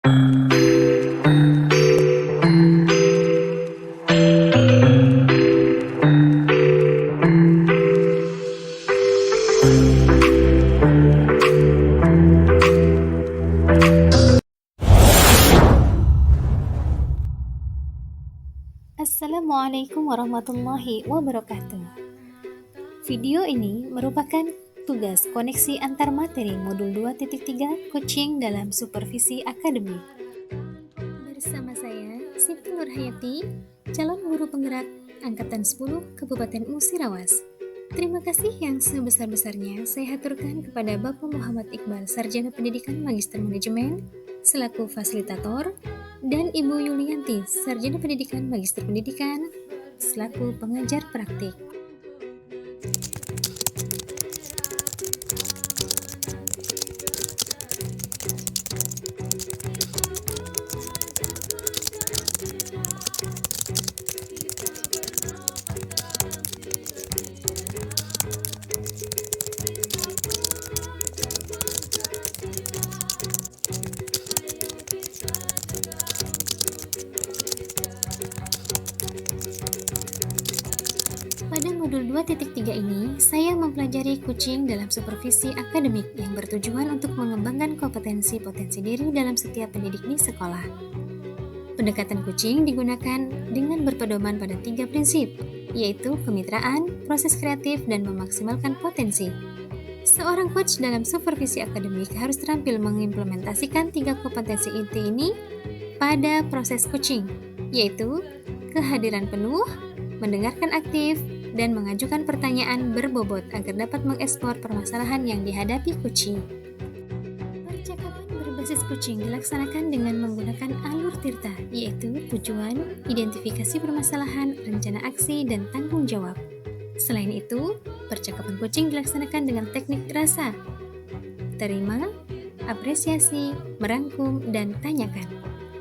Assalamualaikum warahmatullahi wabarakatuh. Video ini merupakan tugas koneksi antar materi modul 2.3 coaching dalam supervisi akademik. Bersama saya, Siti Nurhayati, calon guru penggerak Angkatan 10 Kabupaten Musirawas. Terima kasih yang sebesar-besarnya saya haturkan kepada Bapak Muhammad Iqbal, Sarjana Pendidikan Magister Manajemen, selaku fasilitator, dan Ibu Yulianti, Sarjana Pendidikan Magister Pendidikan, selaku pengajar praktik. Pada modul 2.3 ini, saya mempelajari coaching dalam supervisi akademik yang bertujuan untuk mengembangkan kompetensi-potensi diri dalam setiap pendidik di sekolah. Pendekatan coaching digunakan dengan berpedoman pada 3 prinsip, yaitu kemitraan, proses kreatif, dan memaksimalkan potensi. Seorang coach dalam supervisi akademik harus terampil mengimplementasikan 3 kompetensi inti ini pada proses coaching, yaitu kehadiran penuh, mendengarkan aktif, dan mengajukan pertanyaan berbobot agar dapat mengekspor permasalahan yang dihadapi coaching. Percakapan berbasis coaching dilaksanakan dengan menggunakan alur tirta, yaitu tujuan, identifikasi permasalahan, rencana aksi, dan tanggung jawab. Selain itu, percakapan coaching dilaksanakan dengan teknik rasa, terima, apresiasi, merangkum, dan tanyakan.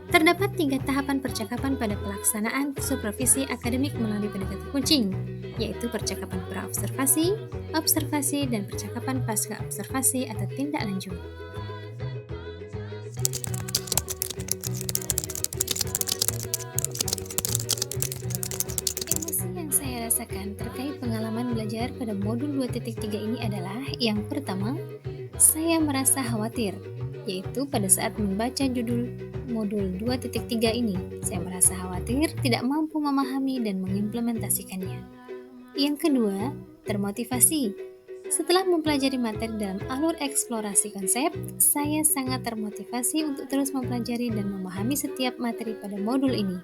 Terdapat 3 tahapan percakapan pada pelaksanaan supervisi akademik melalui pendekatan coaching, yaitu percakapan pra-observasi, observasi, dan percakapan pasca observasi atau tindak lanjut. Emosi yang saya rasakan terkait pengalaman belajar pada modul 2.3 ini adalah yang pertama, saya merasa khawatir, yaitu pada saat membaca judul modul 2.3 ini, saya merasa khawatir tidak mampu memahami dan mengimplementasikannya. Yang kedua, termotivasi. Setelah mempelajari materi dalam alur eksplorasi konsep, saya sangat termotivasi untuk terus mempelajari dan memahami setiap materi pada modul ini.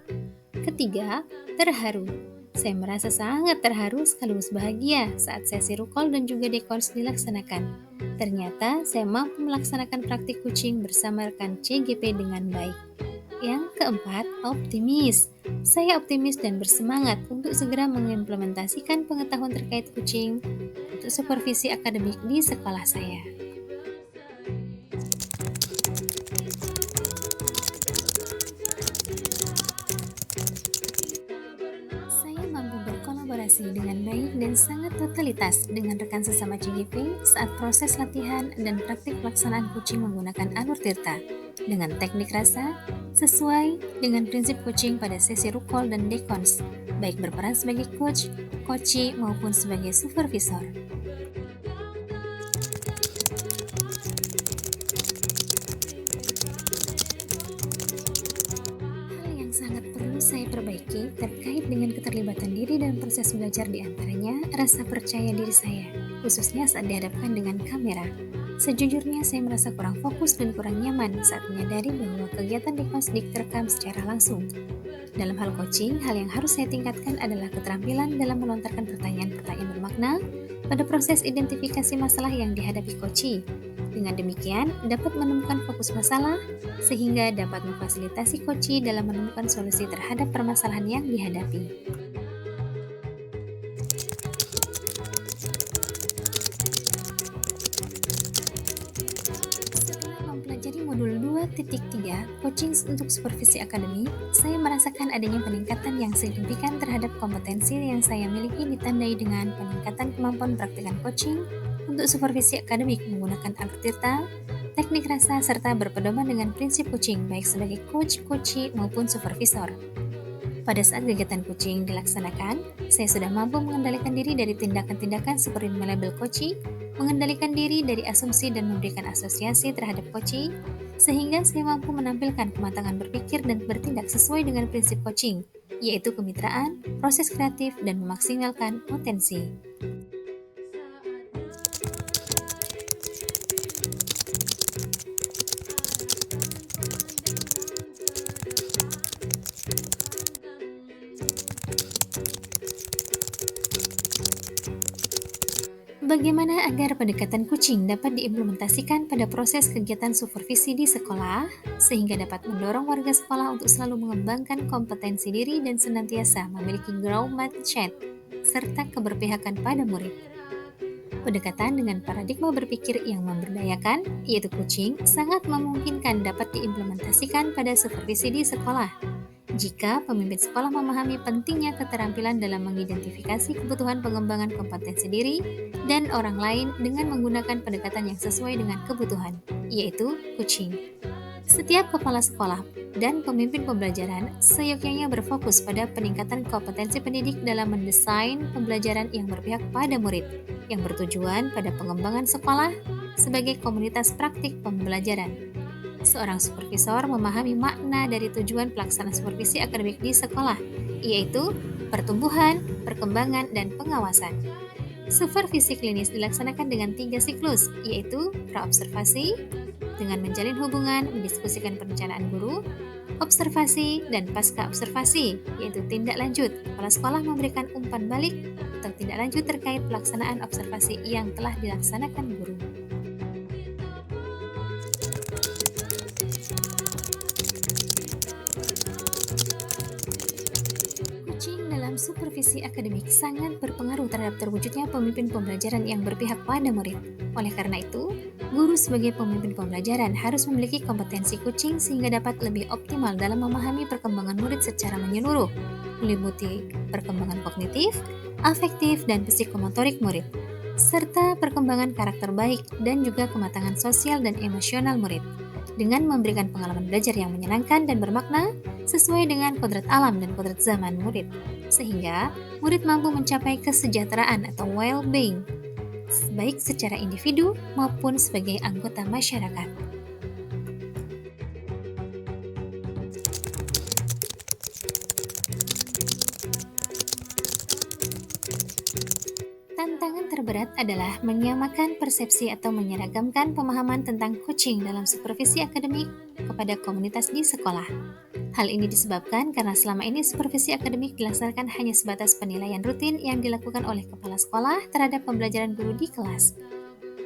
Ketiga, terharu. Saya merasa sangat terharu sekaligus bahagia saat sesi rukol dan juga dekons dilaksanakan. Ternyata saya mampu melaksanakan praktik coaching bersama rekan CGP dengan baik. Yang keempat, optimis. Saya optimis dan bersemangat untuk segera mengimplementasikan pengetahuan terkait coaching untuk supervisi akademik di sekolah saya. Saya mampu berkolaborasi dengan baik dan sangat totalitas dengan rekan sesama CGP saat proses latihan dan praktik pelaksanaan coaching menggunakan alur tirta dengan teknik rasa sesuai dengan prinsip coaching pada sesi rukol dan dekons, baik berperan sebagai coach, coachee maupun sebagai supervisor. Hal yang sangat perlu saya perbaiki terkait dengan keterlibatan diri dalam proses belajar diantaranya rasa percaya diri saya, khususnya saat dihadapkan dengan kamera. Sejujurnya saya merasa kurang fokus dan kurang nyaman saat menyadari bahwa kegiatan dekons diterekam secara langsung. Dalam hal coaching, hal yang harus saya tingkatkan adalah keterampilan dalam melontarkan pertanyaan-pertanyaan bermakna pada proses identifikasi masalah yang dihadapi coachee. Dengan demikian, dapat menemukan fokus masalah sehingga dapat memfasilitasi coachee dalam menemukan solusi terhadap permasalahan yang dihadapi. Modul 2.3 Coaching untuk Supervisi Akademik, saya merasakan adanya peningkatan yang signifikan terhadap kompetensi yang saya miliki ditandai dengan peningkatan kemampuan praktikan coaching untuk supervisi akademik menggunakan alur tirta, teknik rasa, serta berpedoman dengan prinsip kucing, baik sebagai coach, coachee, maupun supervisor. Pada saat kegiatan kucing dilaksanakan, saya sudah mampu mengendalikan diri dari tindakan-tindakan seperti melabel coachee, mengendalikan diri dari asumsi dan memberikan asosiasi terhadap coachee, sehingga saya mampu menampilkan kematangan berpikir dan bertindak sesuai dengan prinsip coaching, yaitu kemitraan, proses kreatif, dan memaksimalkan potensi. Bagaimana agar pendekatan kucing dapat diimplementasikan pada proses kegiatan supervisi di sekolah, sehingga dapat mendorong warga sekolah untuk selalu mengembangkan kompetensi diri dan senantiasa memiliki growth mindset, serta keberpihakan pada murid. Pendekatan dengan paradigma berpikir yang memberdayakan, yaitu kucing, sangat memungkinkan dapat diimplementasikan pada supervisi di sekolah. Jika pemimpin sekolah memahami pentingnya keterampilan dalam mengidentifikasi kebutuhan pengembangan kompetensi diri dan orang lain dengan menggunakan pendekatan yang sesuai dengan kebutuhan, yaitu coaching. Setiap kepala sekolah dan pemimpin pembelajaran seyogyanya berfokus pada peningkatan kompetensi pendidik dalam mendesain pembelajaran yang berpihak pada murid, yang bertujuan pada pengembangan sekolah sebagai komunitas praktik pembelajaran. Seorang supervisor memahami makna dari tujuan pelaksanaan supervisi akademik di sekolah, yaitu pertumbuhan, perkembangan, dan pengawasan. Supervisi klinis dilaksanakan dengan 3 siklus, yaitu praobservasi, dengan menjalin hubungan, mendiskusikan perencanaan guru, observasi, dan pasca observasi, yaitu tindak lanjut. Kepala sekolah memberikan umpan balik atau tindak lanjut terkait pelaksanaan observasi yang telah dilaksanakan guru. Kucing dalam supervisi akademik sangat berpengaruh terhadap terwujudnya pemimpin pembelajaran yang berpihak pada murid. Oleh karena itu, guru sebagai pemimpin pembelajaran harus memiliki kompetensi kucing sehingga dapat lebih optimal dalam memahami perkembangan murid secara menyeluruh, meliputi perkembangan kognitif, afektif, dan psikomotorik murid, serta perkembangan karakter baik dan juga kematangan sosial dan emosional murid, dengan memberikan pengalaman belajar yang menyenangkan dan bermakna sesuai dengan kodrat alam dan kodrat zaman murid, sehingga murid mampu mencapai kesejahteraan atau well-being, baik secara individu maupun sebagai anggota masyarakat. Tantangan terberat adalah menyamakan persepsi atau menyeragamkan pemahaman tentang coaching dalam supervisi akademik kepada komunitas di sekolah. Hal ini disebabkan karena selama ini supervisi akademik dilaksanakan hanya sebatas penilaian rutin yang dilakukan oleh kepala sekolah terhadap pembelajaran guru di kelas.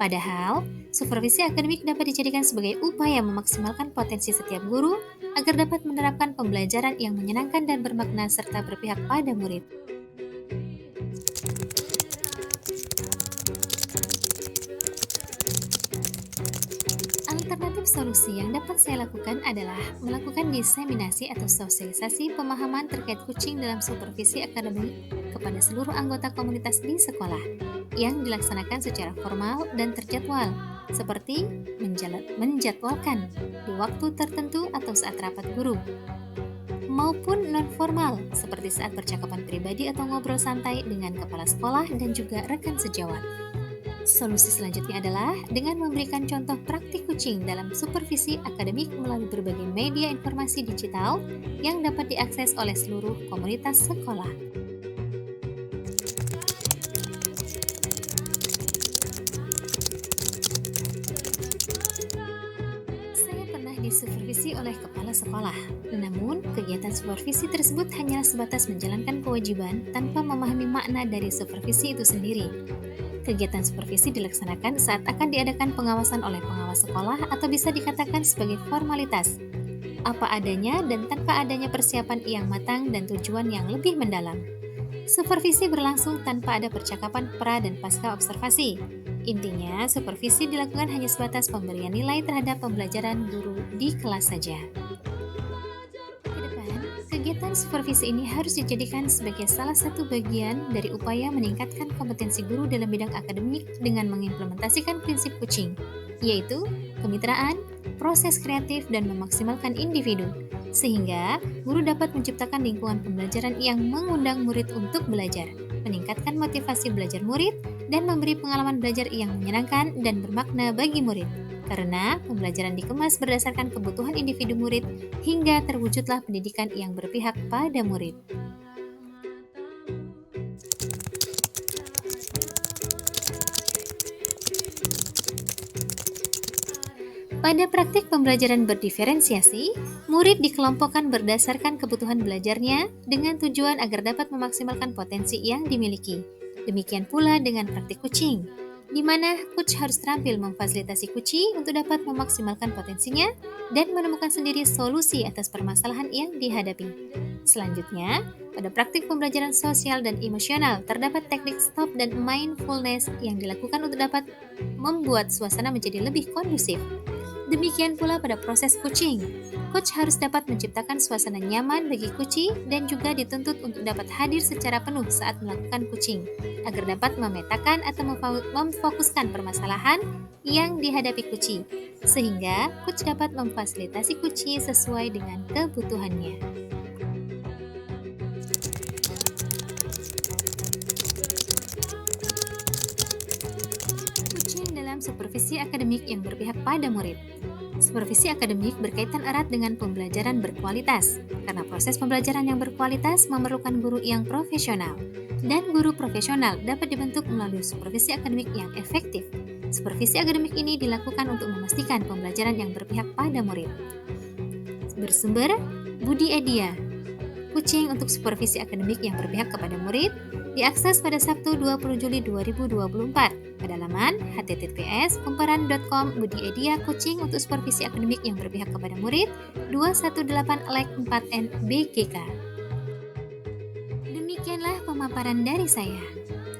Padahal, supervisi akademik dapat dijadikan sebagai upaya memaksimalkan potensi setiap guru agar dapat menerapkan pembelajaran yang menyenangkan dan bermakna serta berpihak pada murid. Alternatif solusi yang dapat saya lakukan adalah melakukan diseminasi atau sosialisasi pemahaman terkait kucing dalam supervisi akademik kepada seluruh anggota komunitas di sekolah yang dilaksanakan secara formal dan terjadwal, seperti menjadwalkan di waktu tertentu atau saat rapat guru, maupun non-formal seperti saat percakapan pribadi atau ngobrol santai dengan kepala sekolah dan juga rekan sejawat. Solusi selanjutnya adalah dengan memberikan contoh praktik kucing dalam supervisi akademik melalui berbagai media informasi digital yang dapat diakses oleh seluruh komunitas sekolah. Saya pernah disupervisi oleh kepala sekolah, namun kegiatan supervisi tersebut hanyalah sebatas menjalankan kewajiban tanpa memahami makna dari supervisi itu sendiri. Kegiatan supervisi dilaksanakan saat akan diadakan pengawasan oleh pengawas sekolah atau bisa dikatakan sebagai formalitas, apa adanya dan tanpa adanya persiapan yang matang dan tujuan yang lebih mendalam. Supervisi berlangsung tanpa ada percakapan pra dan pasca observasi. Intinya, supervisi dilakukan hanya sebatas pemberian nilai terhadap pembelajaran guru di kelas saja. Kegiatan supervisi ini harus dijadikan sebagai salah satu bagian dari upaya meningkatkan kompetensi guru dalam bidang akademik dengan mengimplementasikan prinsip kucing, yaitu kemitraan, proses kreatif, dan memaksimalkan individu. Sehingga, guru dapat menciptakan lingkungan pembelajaran yang mengundang murid untuk belajar, meningkatkan motivasi belajar murid, dan memberi pengalaman belajar yang menyenangkan dan bermakna bagi murid. Karena pembelajaran dikemas berdasarkan kebutuhan individu murid hingga terwujudlah pendidikan yang berpihak pada murid. Pada praktik pembelajaran berdiferensiasi, murid dikelompokkan berdasarkan kebutuhan belajarnya dengan tujuan agar dapat memaksimalkan potensi yang dimiliki. Demikian pula dengan praktik kucing, di mana coach harus terampil memfasilitasi kucing untuk dapat memaksimalkan potensinya dan menemukan sendiri solusi atas permasalahan yang dihadapi. Selanjutnya, pada praktik pembelajaran sosial dan emosional, terdapat teknik stop dan mindfulness yang dilakukan untuk dapat membuat suasana menjadi lebih kondusif. Demikian pula pada proses coaching. Coach harus dapat menciptakan suasana nyaman bagi kucing dan juga dituntut untuk dapat hadir secara penuh saat melakukan coaching, agar dapat memetakan atau memfokuskan permasalahan yang dihadapi kucing, sehingga coach dapat memfasilitasi kucing sesuai dengan kebutuhannya. Coaching dalam supervisi akademik yang berpihak pada murid. Supervisi akademik berkaitan erat dengan pembelajaran berkualitas, karena proses pembelajaran yang berkualitas memerlukan guru yang profesional, dan guru profesional dapat dibentuk melalui supervisi akademik yang efektif. Supervisi akademik ini dilakukan untuk memastikan pembelajaran yang berpihak pada murid. Bersumber Budi Edia, Kucing untuk supervisi akademik yang berpihak kepada murid, diakses pada Sabtu 20 Juli 2024 pada laman https://kumparan.com Budi Edia Kucing untuk supervisi akademik yang berpihak kepada murid 218-4N BGK. Demikianlah pemaparan dari saya.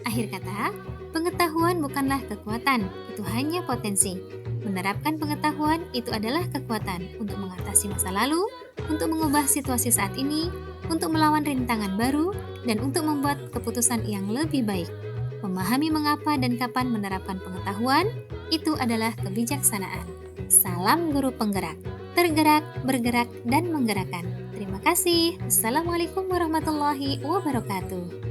Akhir kata, pengetahuan bukanlah kekuatan, itu hanya potensi. Menerapkan pengetahuan itu adalah kekuatan untuk mengatasi masa lalu, untuk mengubah situasi saat ini, untuk melawan rintangan baru, dan untuk membuat keputusan yang lebih baik. Memahami mengapa dan kapan menerapkan pengetahuan, itu adalah kebijaksanaan. Salam guru penggerak, tergerak, bergerak, dan menggerakkan. Terima kasih. Assalamualaikum warahmatullahi wabarakatuh.